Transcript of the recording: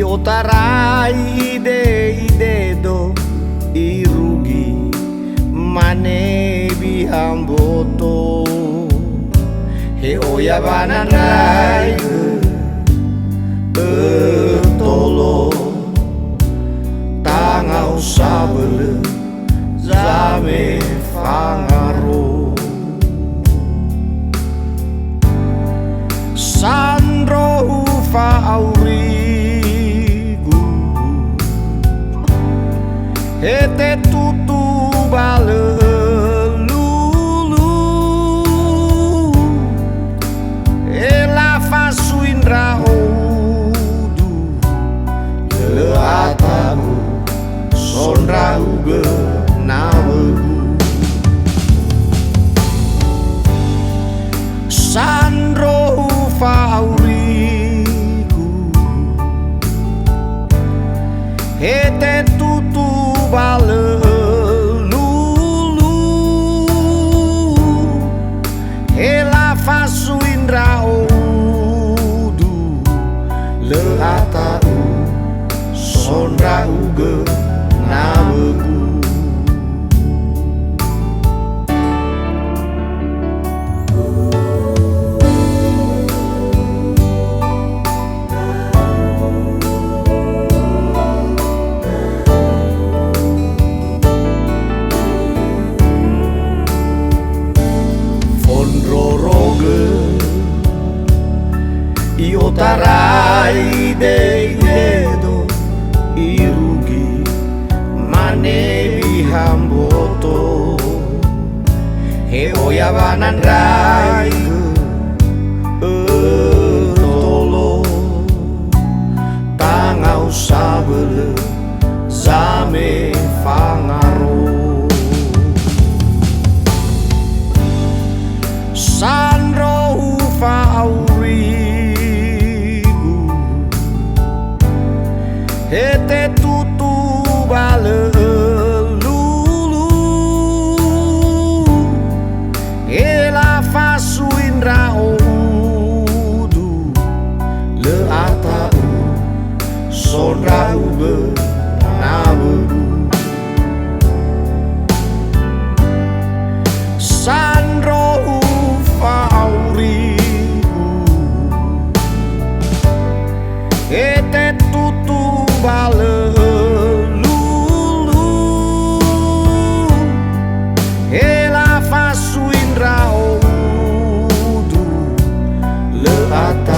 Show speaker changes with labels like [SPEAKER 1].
[SPEAKER 1] Iotarai ide do irugi mane bihamboto he oya bananai tolo tangau sabele zame fangaro sandro ufa aurigu hete tutu bale lulu ela fasuindra oudu le atamu sonra uge nawegu sandro faurigu hete tutu bale lulu ela fasuindra oudu le atau sonra uge nawegu Iotarai dedo irugi mane bihamboto he oya bananrai tolo tangau sabele zame fangaro sandro ufa hete tutu bale lulu ela fasuindra oudu le atau sonra uge nawegu sandro ufa aurigu hete tutu bale lulu ela fasuindra oudu le ata